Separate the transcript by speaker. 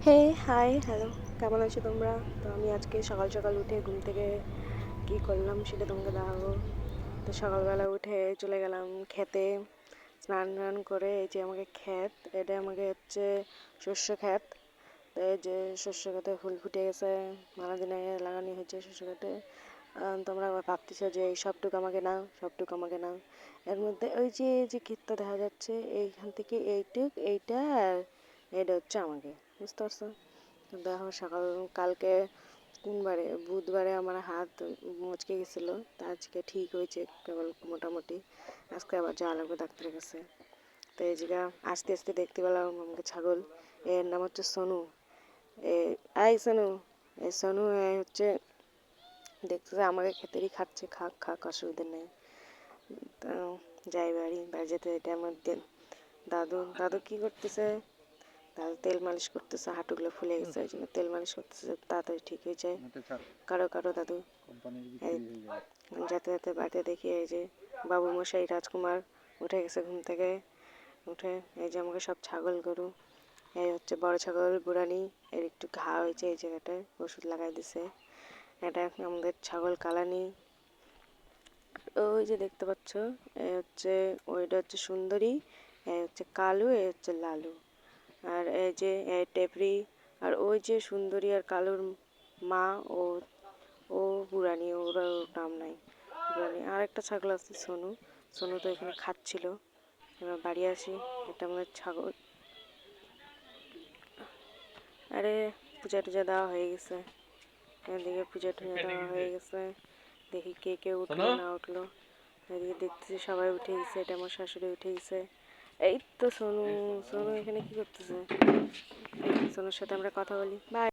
Speaker 1: হে hi hello, কেমন আছো তোমরা? তো আমি আজকে সকাল সকাল উঠে ঘুম থেকে কি করলাম সেটা তোমাকে দেখাবো। তো সকালবেলা উঠে চলে গেলাম খেতে, স্নান টান করে। এই যে আমাকে ক্ষেত, এটা আমাকে হচ্ছে শস্য ক্ষেত। তো এই যে শস্য ক্ষেতে ফুল ফুটে গেছে, মেলা দিন আগে লাগানো হয়েছে শস্য ক্ষেতে। তোমরা আবার ভাবতেছো যে এই সবটুকু আমাকে নাও, সবটুকু আমাকে নাও। এর মধ্যে ওই যে যে ক্ষেতটা দেখা যাচ্ছে, এইখান থেকে এইটা আর এটা হচ্ছে আমাকে, বুঝতে পারছো? তো দেখো সকাল কালকে কোন বারে, বুধবারে আমার হাত মচকে গেছিলো, তা আজকে ঠিক হয়েছে কেবল মোটামুটি। আজকে আবার যাওয়া লাগবে ডাক্তারের কাছে। তো এই জায়গা আস্তে আস্তে দেখতে পেলাম আমাকে ছাগল, এর নাম হচ্ছে সোনু। এ আই সোনু, এই সোনু হচ্ছে দেখতেছে আমাকে খেতেরই খাচ্ছে, খাক খাক, অসুবিধা নেই। তো যাই বাড়ি বাড়ি যেতে এটা আমার দাদু দাদু কি করতেছে, দাদু তেল মালিশ করতেছে, হাঁটুগুলো ফুলে গেছে ওই জন্য তেল মালিশ করতেছে, তাড়াতাড়ি ঠিক হয়ে যায়। কারো কারো দাদু যেতে যেতে বাড়িতে দেখি এই যে বাবু মশাই রাজকুমার উঠে গেছে ঘুম থেকে। উঠে এই যে আমাকে সব ছাগল গরু, এই হচ্ছে বড় ছাগল বুড়ানি, এর একটু ঘা হয়েছে এই জায়গাটায়, ওষুধ লাগাই দিছে। এটা আমাদের ছাগল কালানি। ওই যে দেখতে পাচ্ছ, এই হচ্ছে ওইটা হচ্ছে সুন্দরী, এই হচ্ছে কালু, এই হচ্ছে লালু। আর এই যে টেপরি, আর ওই যে সুন্দরী আর কালুর মা, ও ও বুড়ানি, ওর নাম নাই বুড়ানি। আর একটা ছাগল আছে সোনু, সোনু তো এখানে খাচ্ছিল। এবার বাড়ি আসি, এটা আমাদের ছাগল। আরে পূজা টুজা দেওয়া হয়ে গেছে, এদিকে পূজা টুজা দেওয়া হয়ে গেছে। দেখি কে কে উঠলো না উঠলো। এদিকে দেখতেছি সবাই উঠে গেছে, এটা আমার শাশুড়ি উঠে গেছে। এই তো সোনু, সোনু এখানে কি করতেছে? সোনুর সাথে আমরা কথা বলি, বাই।